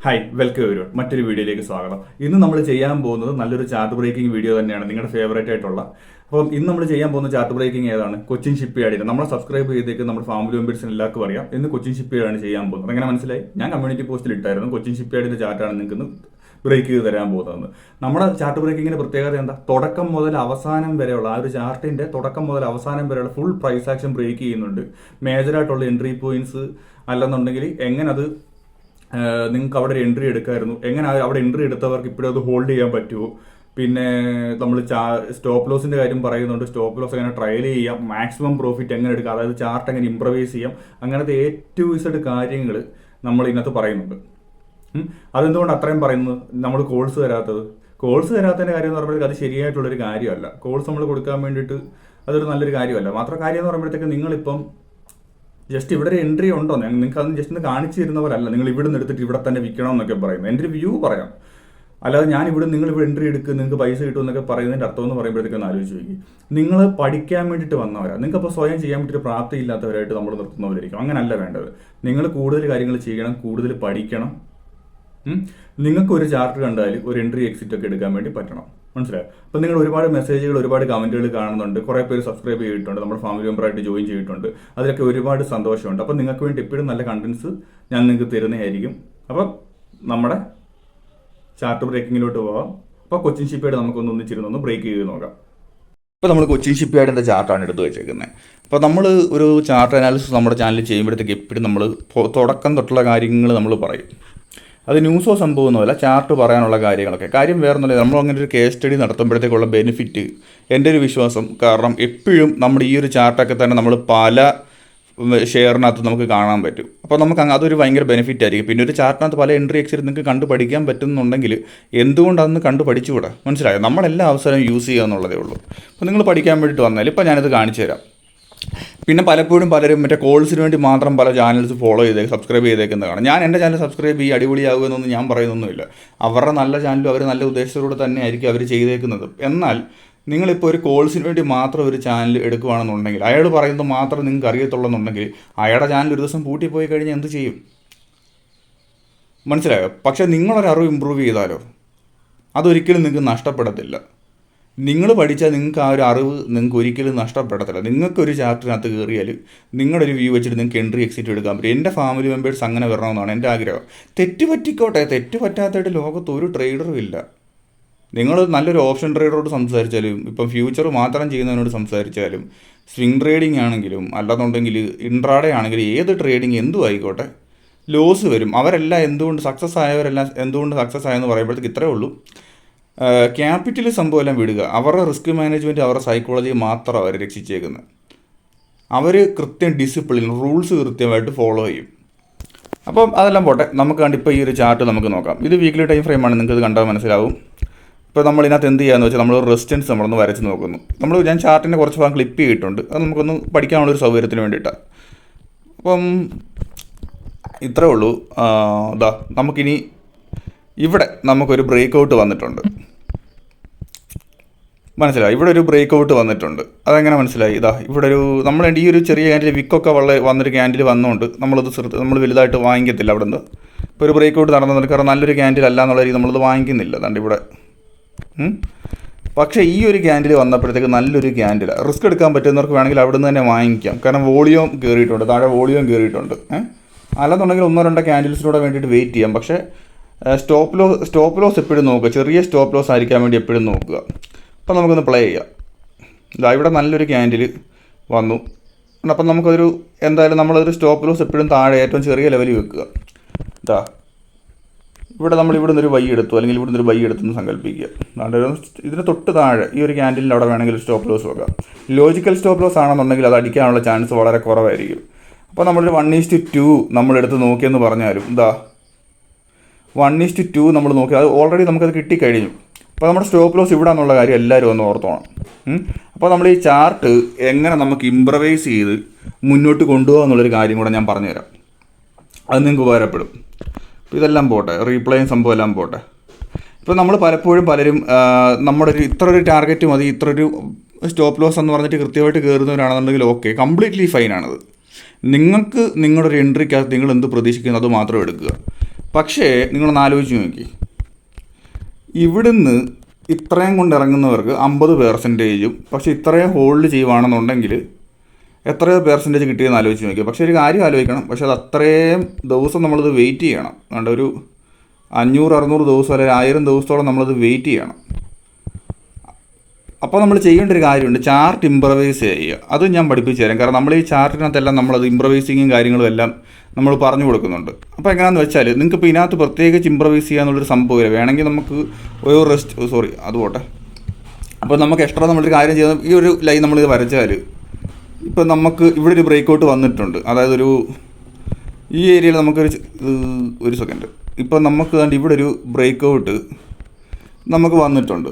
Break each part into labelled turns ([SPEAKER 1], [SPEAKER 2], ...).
[SPEAKER 1] Hi welcome everyone മറ്റൊരു വീഡിയോയിലേക്ക് സ്വാഗതം. ഇന്ന് നമ്മൾ ചെയ്യാൻ പോകുന്നത് നല്ലൊരു ചാർട്ട് ബ്രേക്കിംഗ് വീഡിയോ തന്നെയാണ്, നിങ്ങളുടെ ഫേവറേറ്റ് ആയിട്ടുള്ള. അപ്പം ഇന്ന് നമ്മൾ ചെയ്യാൻ പോകുന്ന ചാർട്ട് ബ്രേക്കിംഗ് ഏതാണ്? കൊച്ചിൻ ഷിപ്പ്യാർഡിന് നമ്മളെ സബ്സ്ക്രൈബ് ചെയ്തേക്ക് നമ്മുടെ ഫാമിലി മെമ്പേഴ്സിന് എല്ലാവർക്കും അറിയാം. ഇന്ന് കൊച്ചിൻ ഷിപ്പ്യാർഡാണ് ചെയ്യാൻ പോകുന്നത്. അങ്ങനെ മനസ്സിലായി, ഞാൻ കമ്മ്യൂണിറ്റി പോസ്റ്റിൽ ഇട്ടായിരുന്നു. കൊച്ചിൻ ഷിപ്പ്യാർഡിന്റെ ചാർട്ടാണ് നിങ്ങൾക്ക് ബ്രേക്ക് ചെയ്ത് തരാൻ പോകുന്നത്. നമ്മുടെ ചാർട്ട് ബ്രേക്കിങ്ങിന്റെ പ്രത്യേകത എന്താ? തുടക്കം മുതൽ അവസാനം വരെയുള്ള ആ ഒരു ചാർട്ടിന്റെ തുടക്കം മുതൽ അവസാനം വരെയുള്ള ഫുൾ പ്രൈസ് ആക്ഷൻ ബ്രേക്ക് ചെയ്യുന്നുണ്ട്. മേജറായിട്ടുള്ള എൻട്രി പോയിന്റ്സ് അല്ലെന്നുണ്ടെങ്കിൽ എങ്ങനെ അത് നിങ്ങൾക്ക് അവിടെ ഒരു എൻട്രി എടുക്കാമായിരുന്നു, എങ്ങനെ അവിടെ എൻട്രി എടുത്തവർക്ക് ഇപ്പോഴും അത് ഹോൾഡ് ചെയ്യാൻ പറ്റുമോ, പിന്നെ നമ്മൾ സ്റ്റോപ്പ് ലോസിന്റെ കാര്യം പറയുന്നുണ്ട്. സ്റ്റോപ്പ് ലോസ് എങ്ങനെ ട്രയൽ ചെയ്യാം, മാക്സിമം പ്രോഫിറ്റ് എങ്ങനെ എടുക്കാം, അതായത് ചാർട്ട് എങ്ങനെ ഇംപ്രവൈസ് ചെയ്യാം, അങ്ങനത്തെ A to Z കാര്യങ്ങൾ നമ്മൾ ഇതിനകത്ത് പറയുന്നുണ്ട്. അതെന്തുകൊണ്ട് അത്രയും പറയുന്നത്? നമ്മൾ കോഴ്സ് തരാത്തതിന്റെ കാര്യം എന്ന് പറയുമ്പോഴത്തേക്ക് അത് ശരിയായിട്ടുള്ളൊരു കാര്യമല്ല. കോഴ്സ് നമ്മൾ കൊടുക്കാൻ വേണ്ടിയിട്ട് അതൊരു നല്ലൊരു കാര്യമല്ല. മാത്രം കാര്യം എന്ന് പറയുമ്പോഴത്തേക്ക് നിങ്ങളിപ്പം ജസ്റ്റ് ഇവിടെ ഒരു എൻട്രി ഉണ്ടോ, നിങ്ങൾക്ക് അതൊന്നും ജസ്റ്റ് ഒന്ന് കാണിച്ചു തരുന്നവരല്ല. നിങ്ങൾ ഇവിടെ നിന്ന് എടുത്തിട്ട് ഇവിടെ തന്നെ വിൽക്കണം എന്നൊക്കെ പറയുന്നത് എൻ്റെ ഒരു വ്യൂ പറയാം. അല്ലാതെ ഞാൻ നിങ്ങൾ ഇവിടെ എൻട്രി എടുക്കുക, നിങ്ങൾക്ക് പൈസ കിട്ടും എന്നൊക്കെ പറയുന്നതിൻ്റെ അർത്ഥം എന്ന് പറയുമ്പോഴത്തേക്കൊന്ന് ആലോചിച്ച് നോക്കി. നിങ്ങൾ പഠിക്കാൻ വേണ്ടിയിട്ട് വന്നവരാണ്, നിങ്ങൾക്ക് അപ്പോൾ സ്വയം ചെയ്യാൻ വേണ്ടിയിട്ട് പ്രാപ്തി ഇല്ലാത്തവരായിട്ട് നമ്മൾ നിർത്തുന്നവരായിരിക്കും. അങ്ങനല്ല വേണ്ടത്. നിങ്ങൾ കൂടുതൽ കാര്യങ്ങൾ ചെയ്യണം, കൂടുതൽ പഠിക്കണം. നിങ്ങൾക്ക് ഒരു ചാർട്ട് കണ്ടാൽ ഒരു എൻട്രി എക്സിറ്റ് ഒക്കെ എടുക്കാൻ വേണ്ടി പറ്റണം. മനസ്സിലായോ? അപ്പം നിങ്ങൾ ഒരുപാട് മെസ്സേജുകൾ, ഒരുപാട് കമൻറ്റുകൾ കാണുന്നുണ്ട്. കുറേ പേര് സബ്സ്ക്രൈബ് ചെയ്തിട്ടുണ്ട്, നമ്മുടെ ഫാമിലി മെമ്പറായിട്ട് ജോയിൻ ചെയ്തിട്ടുണ്ട്. അതിലൊക്കെ ഒരുപാട് സന്തോഷമുണ്ട്. അപ്പം നിങ്ങൾക്ക് വേണ്ടി എപ്പോഴും നല്ല കണ്ടൻസ് ഞാൻ നിങ്ങൾക്ക് തരുന്നതായിരിക്കും. അപ്പം നമ്മുടെ ചാർട്ട് ബ്രേക്കിങ്ങിലോട്ട് പോകാം. അപ്പോൾ കൊച്ചിൻ ഷിപ്പ്യാർഡ് നമുക്കൊന്ന് ബ്രേക്ക് ചെയ്ത് നോക്കാം. ഇപ്പോൾ നമ്മൾ കൊച്ചിൻ ഷിപ്പ്യാർഡിൻ്റെ ചാർട്ടാണ് എടുത്ത് വെച്ചേക്കുന്നത്. അപ്പോൾ നമ്മൾ ഒരു ചാർട്ട് അനാലിസിസ് നമ്മുടെ ചാനലിൽ ചെയ്യുമ്പോഴത്തേക്ക് എപ്പോഴും നമ്മൾ തുടക്കം തൊട്ടുള്ള കാര്യങ്ങൾ നമ്മൾ പറയും. അത് ന്യൂസോ സംഭവമൊന്നുമല്ല, ചാർട്ട് പറയാനുള്ള കാര്യങ്ങളൊക്കെ. കാര്യം വേറൊന്നുമില്ല, നമ്മൾ അങ്ങനെ ഒരു കേസ് സ്റ്റഡി നടത്തുമ്പോഴത്തേക്കുള്ള ബെനിഫിറ്റ് എൻ്റെ ഒരു വിശ്വാസം. കാരണം എപ്പോഴും നമ്മുടെ ഈ ഒരു ചാർട്ടൊക്കെ തന്നെ നമ്മൾ പല ഷെയറിനകത്ത് നമുക്ക് കാണാൻ പറ്റും. അപ്പോൾ നമുക്ക് അതൊരു ഭയങ്കര ബെനിഫിറ്റ് ആയിരിക്കും. പിന്നെ ഒരു ചാർട്ടിനകത്ത് പല എൻട്രി എക്സിറ്റ് നിങ്ങൾക്ക് കണ്ടു പഠിക്കാൻ പറ്റുന്നുണ്ടെങ്കിൽ എന്തുകൊണ്ട് അതൊന്ന് കണ്ടു പഠിച്ചുകൂടാ? മനസ്സിലായോ? നമ്മളെല്ലാ അവസരവും യൂസ് ചെയ്യുക എന്നുള്ളതേ ഉള്ളൂ. അപ്പോൾ നിങ്ങൾ പഠിക്കാൻ വേണ്ടിയിട്ട് വന്നാൽ ഇപ്പോൾ ഞാനിത് കാണിച്ചു തരാം. പിന്നെ പലപ്പോഴും പലരും മറ്റേ കോൾസിന് വേണ്ടി മാത്രം പല ചാനൽസ് സബ്സ്ക്രൈബ് ചെയ്തേക്കുന്നതാണ്. ഞാൻ എൻ്റെ ചാനൽ സബ്സ്ക്രൈബ് ചെയ്യുക അടിപൊളിയാകുമെന്നൊന്നും ഞാൻ പറയുന്നൊന്നുമില്ല. അവരുടെ നല്ല ചാനലും അവർ നല്ല ഉദ്ദേശത്തോടെ തന്നെ ആയിരിക്കും അവർ ചെയ്തേക്കുന്നത്. എന്നാൽ നിങ്ങളിപ്പോൾ ഒരു കോൾസിന് വേണ്ടി മാത്രം ഒരു ചാനൽ എടുക്കുകയാണെന്നുണ്ടെങ്കിൽ, അയാൾ പറയുന്നത് മാത്രം നിങ്ങൾക്ക് അറിയത്തുള്ളെന്നുണ്ടെങ്കിൽ അയാളുടെ ചാനൽ ഒരു ദിവസം പൂട്ടിപ്പോയി കഴിഞ്ഞാൽ എന്ത് ചെയ്യും? മനസ്സിലായോ? പക്ഷേ നിങ്ങളൊരു അറിവ് ഇമ്പ്രൂവ് ചെയ്താലോ അതൊരിക്കലും നിങ്ങൾക്ക് നഷ്ടപ്പെടത്തില്ല. നിങ്ങൾ പഠിച്ചാൽ നിങ്ങൾക്ക് ആ ഒരു അറിവ് നിങ്ങൾക്ക് ഒരിക്കലും നഷ്ടപ്പെടത്തില്ല. നിങ്ങൾക്കൊരു ചാർട്ടിനകത്ത് കയറിയാൽ നിങ്ങളുടെ ഒരു വ്യൂ വെച്ചിട്ട് നിങ്ങൾക്ക് എൻട്രി എക്സിറ്റ് എടുക്കാൻ പറ്റും. എൻ്റെ ഫാമിലി മെമ്പേഴ്സ് അങ്ങനെ വരണമെന്നാണ് എൻ്റെ ആഗ്രഹം. തെറ്റ് പറ്റാത്തതായിട്ട് ലോകത്ത് ഒരു ട്രേഡറും ഇല്ല. നിങ്ങൾ നല്ലൊരു ഓപ്ഷൻ ട്രേഡറോട് സംസാരിച്ചാലും, ഇപ്പം ഫ്യൂച്ചർ മാത്രം ചെയ്യുന്നതിനോട് സംസാരിച്ചാലും, സ്വിംഗ് ട്രേഡിംഗ് ആണെങ്കിലും അല്ലാന്നുണ്ടെങ്കിൽ ഇൻട്രാഡേ ആണെങ്കിലും ഏത് ട്രേഡിംഗ് എന്തും ആയിക്കോട്ടെ, ലോസ് വരും. അവരെല്ലാം എന്തുകൊണ്ട് സക്സസ് ആയെന്ന് പറയുമ്പോഴത്തേക്ക് ഇത്രയേ ഉള്ളൂ. ക്യാപിറ്റൽ സംഭവം എല്ലാം വിടുക. അവരുടെ റിസ്ക് മാനേജ്മെൻറ്റ്, അവരുടെ സൈക്കോളജി മാത്രം അവർ രക്ഷിച്ചേക്കുന്നത്. അവർ കൃത്യം ഡിസിപ്ലിൻ, റൂൾസ് കൃത്യമായിട്ട് ഫോളോ ചെയ്യും. അപ്പം അതെല്ലാം പോട്ടെ, നമുക്ക് കണ്ട് ഇപ്പോൾ ഈ ഒരു ചാർട്ട് നമുക്ക് നോക്കാം. ഇത് വീക്ക്ലി ടൈം ഫ്രെയിമാണ്, നിങ്ങൾക്ക് ഇത് കണ്ടാൽ മനസ്സിലാവും. ഇപ്പോൾ നമ്മളിതിനകത്ത് എന്ത് ചെയ്യാന്ന് വെച്ചാൽ നമ്മൾ റെസിസ്റ്റൻസ് നമ്മളൊന്ന് വരച്ച് നോക്കുന്നു. ഞാൻ ചാർട്ടിൻ്റെ കുറച്ച് ഭാഗം ക്ലിപ്പ് ചെയ്തിട്ടുണ്ട്, അത് നമുക്കൊന്ന് പഠിക്കാനുള്ളൊരു സൗകര്യത്തിന് വേണ്ടിയിട്ടാണ്. അപ്പം ഇത്രേ ഉള്ളൂ. നമുക്കിനി ഇവിടെ നമുക്കൊരു ബ്രേക്ക് ഔട്ട് വന്നിട്ടുണ്ട്. മനസ്സിലായി? ഇവിടെ ഒരു ബ്രേക്ക് ഔട്ട് വന്നിട്ടുണ്ട്. അതെങ്ങനെ മനസ്സിലായി? ഇവിടെ നമ്മൾ ഈ ഒരു ചെറിയ ക്യാൻഡിൽ വിക്കൊക്കെ വന്നൊരു ക്യാൻഡിൽ വന്നുകൊണ്ട് നമ്മൾ വലുതായിട്ട് വാങ്ങിക്കത്തില്ല അവിടെ നിന്ന്. ഇപ്പോൾ ഒരു ബ്രേക്ക് ഔട്ട് നടന്നത് കാരണം നല്ലൊരു ക്യാൻഡിൽ അല്ല എന്നുള്ള രീതി നമ്മളത് വാങ്ങിക്കുന്നില്ല. അതുകൊണ്ട് ഇവിടെ പക്ഷേ ഈ ഒരു ക്യാൻഡിൽ വന്നപ്പോഴത്തേക്ക് നല്ലൊരു ക്യാൻഡിൽ, റിസ്ക് എടുക്കാൻ പറ്റുന്നവർക്ക് വേണമെങ്കിൽ അവിടെ നിന്ന് തന്നെ വാങ്ങിക്കാം. കാരണം വോളിയം കയറിയിട്ടുണ്ട്, താഴെ വോളിയം കയറിയിട്ടുണ്ട്. അല്ലെന്നുണ്ടെങ്കിൽ 1-2 ക്യാൻഡിൽസിലൂടെ വേണ്ടിയിട്ട് വെയിറ്റ് ചെയ്യാം. പക്ഷേ സ്റ്റോപ്പ് ലോസ് എപ്പോഴും നോക്കുക, ചെറിയ സ്റ്റോപ്പ് ലോസ് ആയിരിക്കാൻ വേണ്ടി എപ്പോഴും നോക്കുക. അപ്പോൾ നമുക്കൊന്ന് പ്ലേ ചെയ്യാം. ഇവിടെ നല്ലൊരു ക്യാൻഡിൽ വന്നു. അപ്പം നമുക്കൊരു എന്തായാലും നമ്മളൊരു സ്റ്റോപ്പ് ലോസ് എപ്പോഴും താഴെ ഏറ്റവും ചെറിയ ലെവലിൽ വെക്കുക. ഇവിടെ നമ്മൾ ഇവിടുന്ന് ഒരു ബൈ എടുത്തു, അല്ലെങ്കിൽ ഇവിടുന്ന് ഒരു ബൈ എടുത്തെന്ന് സങ്കല്പിക്കുക. ഇതിന് തൊട്ട് താഴെ ഈ ഒരു ക്യാൻഡിലിൻ്റെ അവിടെ വേണമെങ്കിൽ സ്റ്റോപ്പ് ലോസ് വെക്കാം. ലോജിക്കൽ സ്റ്റോപ്പ് ലോസ് ആണെന്നുണ്ടെങ്കിൽ അത് അടിക്കാനുള്ള ചാൻസ് വളരെ കുറവായിരിക്കും. അപ്പോൾ നമ്മളൊരു 1:2 നമ്മളെടുത്ത് നോക്കിയെന്ന് പറഞ്ഞാലും 1:2 നമ്മൾ നോക്കി, അത് ഓൾറെഡി നമുക്കത് കിട്ടിക്കഴിഞ്ഞു. അപ്പോൾ നമ്മുടെ സ്റ്റോപ്പ് ലോസ് ഇവിടെ എന്നുള്ള കാര്യം എല്ലാവരും ഒന്ന് ഓർത്തോണം. അപ്പോൾ നമ്മൾ ഈ ചാർട്ട് എങ്ങനെ നമുക്ക് ഇംപ്രവൈസ് ചെയ്ത് മുന്നോട്ട് കൊണ്ടുപോകുക എന്നുള്ളൊരു കാര്യം കൂടെ ഞാൻ പറഞ്ഞുതരാം. അത് നിങ്ങൾക്ക് ഉപകാരപ്പെടും. അപ്പോൾ ഇതെല്ലാം പോട്ടെ, റീപ്ലേയും സംഭവം എല്ലാം പോട്ടെ. ഇപ്പോൾ നമ്മൾ പലരും നമ്മുടെ ഇത്ര ഒരു ടാർഗറ്റ് മതി, ഇത്ര ഒരു സ്റ്റോപ്പ് ലോസ് എന്ന് പറഞ്ഞിട്ട് കൃത്യമായിട്ട് കയറുന്നവരാണെന്നുണ്ടെങ്കിൽ ഓക്കെ, കംപ്ലീറ്റ്ലി ഫൈനാണത്. നിങ്ങൾക്ക് നിങ്ങളുടെ ഒരു എൻട്രിക്കകത്ത് നിങ്ങൾ എന്ത് പ്രതീക്ഷിക്കുന്നത് അത് മാത്രം എടുക്കുക. പക്ഷേ നിങ്ങളൊന്ന് ആലോചിച്ച് നോക്കി, ഇവിടുന്ന് ഇത്രയും കൊണ്ട് ഇറങ്ങുന്നവർക്ക് 50%, പക്ഷേ ഇത്രയും ഹോൾഡ് ചെയ്യുവാണെന്നുണ്ടെങ്കിൽ എത്രയോ പെർസെൻറ്റേജ് കിട്ടിയെന്ന് ആലോചിച്ച് നോക്കി. പക്ഷേ ഒരു കാര്യം ആലോചിക്കണം, പക്ഷേ അത് അത്രയും ദിവസം നമ്മളത് വെയിറ്റ് ചെയ്യണം. അതുകൊണ്ട് ഒരു 500-600 ദിവസം അല്ലെങ്കിൽ 1000 ദിവസത്തോളം നമ്മളത് വെയിറ്റ് ചെയ്യണം. അപ്പോൾ നമ്മൾ ചെയ്യേണ്ട ഒരു കാര്യമുണ്ട്, ചാർട്ട് ഇംപ്രവൈസ് ചെയ്യുക. അത് ഞാൻ പഠിപ്പിച്ചു തരാം. കാരണം നമ്മൾ ഈ ചാർട്ടിനകത്തെല്ലാം നമ്മളത് ഇംപ്രവൈസിങ്ങും കാര്യങ്ങളും എല്ലാം നമ്മൾ പറഞ്ഞു കൊടുക്കുന്നുണ്ട്. അപ്പോൾ എങ്ങനെയാണെന്ന് വെച്ചാൽ നിങ്ങൾക്ക് ഇപ്പോൾ ഇതിനകത്ത് പ്രത്യേകിച്ച് ഇംപ്രവൈസ് ചെയ്യാന്നുള്ളൊരു സംഭവമില്ല. വേണമെങ്കിൽ നമുക്ക് ഒരു അത് പോട്ടെ. അപ്പോൾ നമുക്ക് എക്സ്ട്രാ നമ്മളൊരു കാര്യം ചെയ്താൽ ഈ ഒരു ലൈൻ നമ്മളിത് വരച്ചാൽ ഇപ്പോൾ നമുക്ക് ഇവിടെ ഒരു ബ്രേക്ക് ഔട്ട് വന്നിട്ടുണ്ട്. അതായത് ഈ ഏരിയയിൽ നമുക്കൊരു സെക്കൻഡ്, ഇപ്പോൾ നമുക്ക് കണ്ട് ഇവിടെ ഒരു ബ്രേക്ക് ഔട്ട് നമുക്ക് വന്നിട്ടുണ്ട്.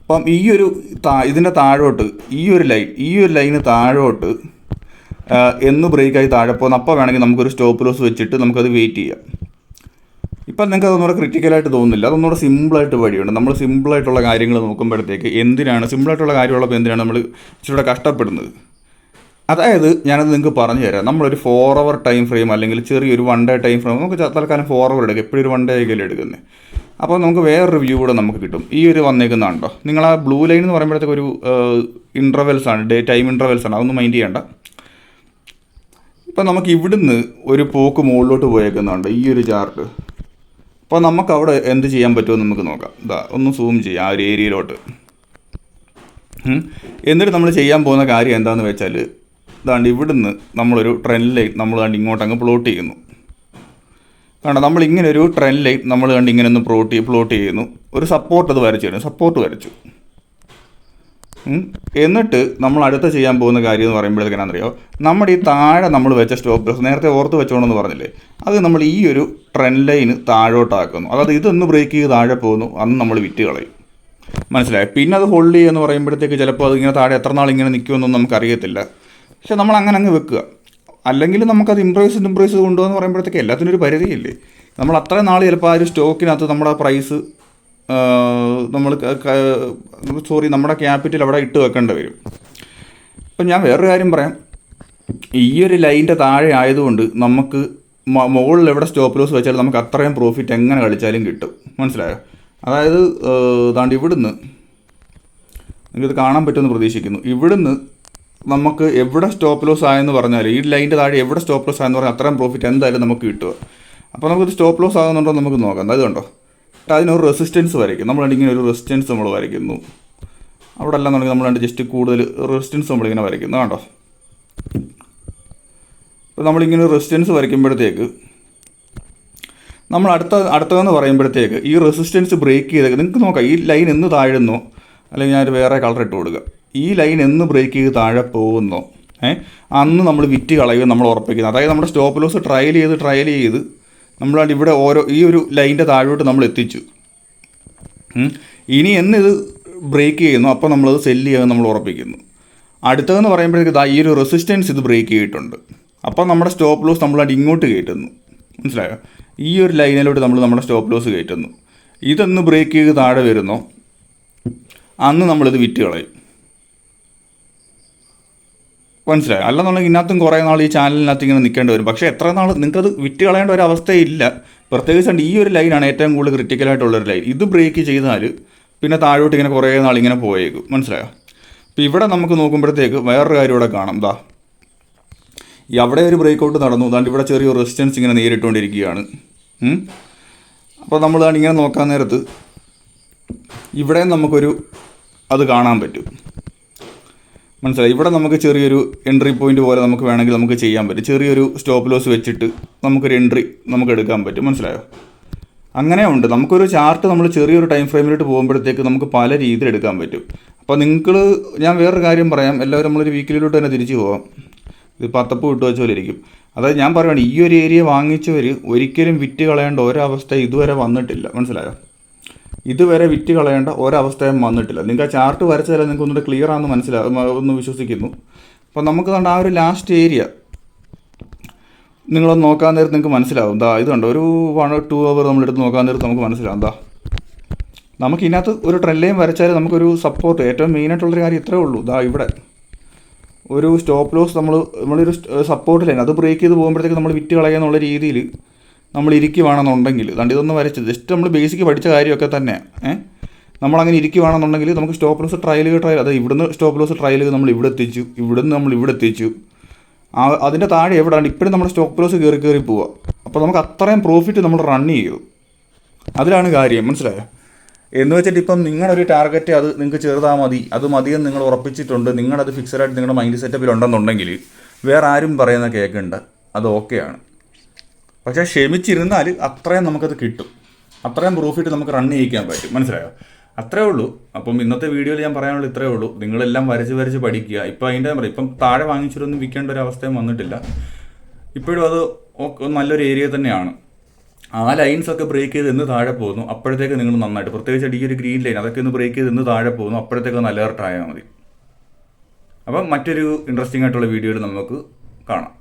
[SPEAKER 1] അപ്പം ഇതിൻ്റെ താഴോട്ട് ഈ ഒരു ലൈന് താഴോട്ട് എന്ന് ബ്രേക്കായി താഴെ പോകുന്ന അപ്പോൾ വേണമെങ്കിൽ നമുക്കൊരു സ്റ്റോപ്പ് ലോസ് വെച്ചിട്ട് നമുക്കത് വെയിറ്റ് ചെയ്യാം. ഇപ്പം നിങ്ങൾക്ക് അതൊന്നുകൂടെ ക്രിറ്റിക്കലായിട്ട് തോന്നുന്നില്ല, അതൊന്നുകൂടെ സിമ്പിളായിട്ട് വഴിയുണ്ട്. നമ്മൾ സിമ്പിളായിട്ടുള്ള കാര്യങ്ങൾ നോക്കുമ്പോഴത്തേക്ക് സിമ്പിളായിട്ടുള്ള കാര്യമുള്ളപ്പോൾ എന്തിനാണ് നമ്മൾ ഇച്ചിരി കഷ്ടപ്പെടുന്നത്? അതായത് ഞാനത് നിങ്ങൾക്ക് പറഞ്ഞു തരാം. നമ്മളൊരു 4 hour ടൈം ഫ്രെയിം അല്ലെങ്കിൽ ചെറിയൊരു 1 day ടൈം ഫ്രെയിം, നമുക്ക് തൽക്കാലം 4 hour എടുക്കുക. എപ്പോഴും ഒരു 1 day ആയിക്കല്ലേ എടുക്കുന്നത്. അപ്പോൾ നമുക്ക് വേറൊരു വ്യൂ കൂടെ നമുക്ക് കിട്ടും. ഈ ഒരു വന്നേക്കുന്നതാണോ, നിങ്ങൾ ആ ബ്ലൂ ലൈൻ എന്ന് പറയുമ്പോഴത്തേക്ക് ഒരു ഇൻ്റർവെൽസാണ്, ടൈം ഇൻ്റർവെൽസാണ്, അതൊന്നും മൈൻഡ് ചെയ്യേണ്ട. ഇപ്പം നമുക്ക് ഇവിടുന്ന് ഒരു പോക്ക് മുകളിലോട്ട് പോയേക്കുന്നുണ്ട് ഈ ഒരു ചാർട്ട്. അപ്പോൾ നമുക്ക് അവിടെ എന്ത് ചെയ്യാൻ പറ്റുമെന്ന് നമുക്ക് നോക്കാം. ഒന്ന് സൂം ചെയ്യാം ആ ഒരു ഏരിയയിലോട്ട്. എന്നിട്ട് നമ്മൾ ചെയ്യാൻ പോകുന്ന കാര്യം എന്താണെന്ന് വെച്ചാൽ, ഇവിടുന്ന് നമ്മളൊരു ട്രെൻഡ് ലൈൻ നമ്മൾ ഇങ്ങോട്ടങ്ങ് പ്ലോട്ട് ചെയ്യുന്നു. കാരണം നമ്മളിങ്ങനെ ഒരു ട്രെൻഡ് ലൈൻ നമ്മൾ ഇങ്ങനെ ഒന്ന് പ്ലോട്ട് ചെയ്യുന്നു. ഒരു സപ്പോർട്ട് അത് സപ്പോർട്ട് വരച്ചു. എന്നിട്ട് നമ്മൾ അടുത്ത ചെയ്യാൻ പോകുന്ന കാര്യം എന്ന് പറയുമ്പോഴത്തേക്കാണെന്നറിയോ, നമ്മുടെ ഈ താഴെ നമ്മൾ വെച്ച സ്റ്റോപ്പ് ലോസ് നേരത്തെ ഓർത്ത് വെച്ചോണമെന്ന് പറഞ്ഞില്ലേ, അത് നമ്മൾ ഈ ഒരു ട്രെൻഡ് ലൈന് താഴോട്ടാക്കുന്നു. അതായത് ഇതൊന്ന് ബ്രേക്ക് ചെയ്ത് താഴെ പോകുന്നു, അന്ന് നമ്മൾ വിറ്റ് കളയും. മനസ്സിലായി? പിന്നെ അത് ഹോൾഡ് ചെയ്യുമെന്ന് പറയുമ്പോഴത്തേക്ക് ചിലപ്പോൾ അതിങ്ങനെ താഴെ എത്ര നാൾ ഇങ്ങനെ നിൽക്കുമെന്നൊന്നും നമുക്കറിയത്തില്ല. പക്ഷെ നമ്മൾ അങ്ങ് വെക്കുക. അല്ലെങ്കിൽ നമുക്കത് ഇംപ്രൈസ് കൊണ്ടുപോകുന്ന പറയുമ്പോഴത്തേക്ക് എല്ലാത്തിനും ഒരു പരിധിയില്ലേ. നമ്മൾ അത്ര നാൾ ചിലപ്പോൾ ആ ഒരു സ്റ്റോക്കിനകത്ത് നമ്മുടെ പ്രൈസ് നമ്മുടെ ക്യാപിറ്റൽ അവിടെ ഇട്ട് വെക്കേണ്ടി വരും. ഇപ്പം ഞാൻ വേറൊരു കാര്യം പറയാം, ഈ ഒരു ലൈനിൻ്റെ താഴെ ആയതുകൊണ്ട് നമുക്ക് മുകളിൽ എവിടെ സ്റ്റോപ്പ് ലോസ് വെച്ചാൽ നമുക്ക് അത്രയും പ്രോഫിറ്റ് എങ്ങനെ കളിച്ചാലും കിട്ടും. മനസ്സിലായോ? അതായത് ഇവിടുന്ന് നിങ്ങൾക്കിത് കാണാൻ പറ്റുമെന്ന് പ്രതീക്ഷിക്കുന്നു. ഇവിടുന്ന് നമുക്ക് എവിടെ സ്റ്റോപ്പ് ലോസ് ആയെന്ന് പറഞ്ഞാൽ, ഈ ലൈനിൻ്റെ താഴെ എവിടെ സ്റ്റോപ്പ് ലോസ് ആയെന്ന് പറഞ്ഞാൽ അത്രയും പ്രോഫിറ്റ് എന്തായാലും നമുക്ക് കിട്ടുക. അപ്പോൾ നമുക്കിത് സ്റ്റോപ്പ് ലോസ് ആകുന്നുണ്ടോ നമുക്ക് നോക്കാം. അതായത് കണ്ടോ, അതിനൊരു റെസിസ്റ്റൻസ് വരയ്ക്കും. നമ്മളിങ്ങനെ ഒരു റെസിസ്റ്റൻസ് നമ്മൾ വരയ്ക്കുന്നു. അവിടെ എല്ലാം നമ്മൾ ജസ്റ്റ് കൂടുതൽ റെസിസ്റ്റൻസ് നമ്മളിങ്ങനെ വരയ്ക്കുന്നു. കണ്ടോ, ഇപ്പോൾ നമ്മളിങ്ങനെ റെസിസ്റ്റൻസ് വരയ്ക്കുമ്പോഴത്തേക്ക് നമ്മൾ അടുത്തതെന്ന് പറയുമ്പോഴത്തേക്ക് ഈ റെസിസ്റ്റൻസ് ബ്രേക്ക് ചെയ്ത് നിങ്ങൾക്ക് നോക്കാം. ഈ ലൈൻ എന്ന് താഴുന്നോ, അല്ലെങ്കിൽ ഞാനൊരു വേറെ കളർ ഇട്ട് കൊടുക്കുക, ഈ ലൈൻ എന്ന് ബ്രേക്ക് ചെയ്ത് താഴെ പോകുന്നോ അന്ന് നമ്മൾ വിറ്റ് കളയുക നമ്മൾ ഉറപ്പിക്കുന്നത്. അതായത് നമ്മുടെ സ്റ്റോപ്പ് ലോസ് ട്രയൽ ചെയ്ത് നമ്മളാണ്ട് ഇവിടെ ഈ ഒരു ലൈനിൻ്റെ താഴോട്ട് നമ്മൾ എത്തിച്ചു. ഇനി എന്നിത് ബ്രേക്ക് ചെയ്യുന്നു, അപ്പോൾ നമ്മളത് സെല്ല് ചെയ്യാൻ നമ്മൾ ഉറപ്പിക്കുന്നു. അടുത്തതെന്ന് പറയുമ്പോഴേക്ക് ഈ ഒരു റെസിസ്റ്റൻസ് ഇത് ബ്രേക്ക് ചെയ്തിട്ടുണ്ട്, അപ്പോൾ നമ്മുടെ സ്റ്റോപ്പ് ലോസ് നമ്മളാണ്ട് ഇങ്ങോട്ട് കയറ്റുന്നു. മനസ്സിലായോ? ഈ ഒരു ലൈനിലോട്ട് നമ്മൾ നമ്മുടെ സ്റ്റോപ്പ് ലോസ് കയറ്റുന്നു. ഇതൊന്ന് ബ്രേക്ക് ചെയ്ത് താഴെ വരുന്നോ അന്ന് നമ്മളിത് വിറ്റ് കളയും. മനസ്സിലായി? അല്ലെന്നുണ്ടെങ്കിൽ ഇതിനകത്തും കുറേ നാൾ ഈ ചാനലിനകത്ത് ഇങ്ങനെ നിൽക്കേണ്ടി വരും. പക്ഷേ എത്ര നാൾ നിങ്ങൾക്കത് വിറ്റ് കളയേണ്ട ഒരു അവസ്ഥയില്ല. പ്രത്യേകിച്ചുണ്ട് ഈ ഒരു ലൈനാണ് ഏറ്റവും കൂടുതൽ ക്രിട്ടിക്കലായിട്ടുള്ളൊരു ലൈൻ. ഇത് ബ്രേക്ക് ചെയ്താൽ പിന്നെ താഴോട്ട് ഇങ്ങനെ കുറേ നാൾ ഇങ്ങനെ പോയേക്കും. മനസ്സിലായോ? അപ്പോൾ ഇവിടെ നമുക്ക് നോക്കുമ്പോഴത്തേക്ക് വേറൊരു കാര്യം ഇവിടെ കാണാം. അവിടെ ഒരു ബ്രേക്ക് ഔട്ട് നടന്നു. ഇവിടെ ചെറിയൊരു റെസിസ്റ്റൻസ് ഇങ്ങനെ നേരിട്ടുകൊണ്ടിരിക്കുകയാണ്. അപ്പോൾ നമ്മൾ ഇങ്ങനെ നോക്കാൻ നേരത്ത് ഇവിടെ നമുക്കൊരു അത് കാണാൻ പറ്റും. മനസ്സിലായി? ഇവിടെ നമുക്ക് ചെറിയൊരു എൻട്രി പോയിന്റ് പോലെ നമുക്ക് വേണമെങ്കിൽ നമുക്ക് ചെയ്യാൻ പറ്റും. ചെറിയൊരു സ്റ്റോപ്പ് ലോസ് വെച്ചിട്ട് നമുക്കൊരു എൻട്രി നമുക്ക് എടുക്കാൻ പറ്റും. മനസ്സിലായോ? അങ്ങനെ ഉണ്ട്. നമുക്കൊരു ചാർട്ട് നമ്മൾ ചെറിയൊരു ടൈം ഫ്രെയിമിലോട്ട് പോകുമ്പോഴത്തേക്ക് നമുക്ക് പല രീതിയിൽ എടുക്കാൻ പറ്റും. അപ്പോൾ ഞാൻ വേറൊരു കാര്യം പറയാം, എല്ലാവരും നമ്മളൊരു വീക്കിലോട്ട് തന്നെ തിരിച്ചു പോകാം. ഇത് പത്തപ്പ് വിട്ട് വെച്ച പോലെ ഇരിക്കും. അതായത് ഞാൻ പറയുകയാണ്, ഈ ഒരു ഏരിയ വാങ്ങിച്ചവർ ഒരിക്കലും വിറ്റ് കളയേണ്ട ഒരവസ്ഥ ഇതുവരെ വന്നിട്ടില്ല. മനസ്സിലായോ? ഇതുവരെ വിറ്റ് കളയേണ്ട ഒരവസ്ഥയും വന്നിട്ടില്ല. നിങ്ങൾക്ക് ആ ചാർട്ട് വരച്ചാൽ നിങ്ങൾക്ക് ഒന്നുകൂടെ ക്ലിയർ ആണെന്ന് ഒന്ന് വിശ്വസിക്കുന്നു. അപ്പോൾ നമുക്ക് കണ്ട ആ ഒരു ലാസ്റ്റ് ഏരിയ നിങ്ങളൊന്ന് നോക്കാൻ നേരത്ത് നിങ്ങൾക്ക് മനസ്സിലാവും. ഇത് കണ്ടോ, ഒരു 1-2 hour നമ്മളെടുത്ത് നോക്കാൻ നേരത്ത് നമുക്ക് മനസ്സിലാവും. നമുക്ക് ഇതിനകത്ത് ഒരു ട്രെൻഡ് ലൈൻ വരച്ചാൽ നമുക്കൊരു സപ്പോർട്ട്, ഏറ്റവും മെയിനായിട്ടുള്ളൊരു കാര്യം ഇത്രേ ഉള്ളൂ. ഇവിടെ ഒരു സ്റ്റോപ്പ് ലോസ് നമ്മളൊരു സപ്പോർട്ട് ലൈൻ അത് ബ്രേക്ക് ചെയ്ത് പോകുമ്പോഴത്തേക്ക് നമ്മൾ വിറ്റ് കളയാന്നുള്ള രീതിയിൽ നമ്മൾ ഇരിക്കുവാണെന്നുണ്ടെങ്കിൽ ഇതൊന്ന് വരച്ചത് ജസ്റ്റ് നമ്മൾ ബേസിക് പഠിച്ച കാര്യമൊക്കെ തന്നെ നമ്മളങ്ങനെ ഇരിക്കുവാണെന്നുണ്ടെങ്കിൽ നമുക്ക് സ്റ്റോപ്പ് ലോസ് ട്രയൽ അത് ഇവിടുന്ന് സ്റ്റോപ്പ് ലോസ് ട്രയൽ നമ്മൾ ഇവിടെ എത്തിച്ചു, ഇവിടുന്ന് നമ്മൾ ഇവിടെ എത്തിച്ചു, അതിൻ്റെ താഴെ എവിടെയാണ് ഇപ്പോഴും നമ്മുടെ സ്റ്റോപ്പ് ലോസ് കയറി പോവുക. അപ്പോൾ നമുക്ക് അത്രയും പ്രോഫിറ്റ് നമ്മൾ റൺ ചെയ്യും. അതിലാണ് കാര്യം, മനസ്സിലായോ? എന്ന് വെച്ചിട്ട് ഇപ്പം നിങ്ങളൊരു ടാർഗറ്റ് അത് നിങ്ങൾക്ക് ചെറുതാൽ മതി, അത് മതിയെന്ന് നിങ്ങൾ ഉറപ്പിച്ചിട്ടുണ്ട്, നിങ്ങളത് ഫിക്സഡായിട്ട് നിങ്ങളുടെ മൈൻഡ് സെറ്റപ്പിലുണ്ടെന്നുണ്ടെങ്കിൽ വേറെ ആരും പറയുന്ന കേൾക്കണ്ട, അത് ഓക്കെയാണ്. പക്ഷേ ക്ഷമിച്ചിരുന്നാൽ അത്രയും നമുക്കത് കിട്ടും, അത്രയും പ്രോഫിറ്റ് നമുക്ക് റൺ ചെയ്യിക്കാൻ പറ്റും, മനസ്സിലായോ? അത്രേ ഉള്ളൂ. അപ്പം ഇന്നത്തെ വീഡിയോയിൽ ഞാൻ പറയാനുള്ളത് ഇത്രയേ ഉള്ളൂ. നിങ്ങളെല്ലാം വരച്ച് പഠിക്കുക. ഇപ്പം അതിൻ്റെ ഇപ്പം താഴെ വാങ്ങിച്ചിട്ടൊന്നും വിൽക്കേണ്ട ഒരു അവസ്ഥയും വന്നിട്ടില്ല. ഇപ്പോഴും അത് നല്ലൊരു ഏരിയ തന്നെയാണ്. ആ ലൈൻസൊക്കെ ബ്രേക്ക് ചെയ്ത് എന്ന് താഴെ പോകുന്നു, അപ്പോഴത്തേക്ക് നിങ്ങൾ നന്നായിട്ട്, പ്രത്യേകിച്ച് ഈ ഒരു ഗ്രീൻ ലൈൻ അതൊക്കെ ഒന്ന് ബ്രേക്ക് ചെയ്ത് എന്ന് താഴെ പോകുന്നു, അപ്പോഴത്തേക്ക് ഒന്ന് അലേർട്ട് ആയാൽ മതി. അപ്പം മറ്റൊരു ഇൻട്രസ്റ്റിംഗ് ആയിട്ടുള്ള വീഡിയോയിൽ നമുക്ക് കാണാം.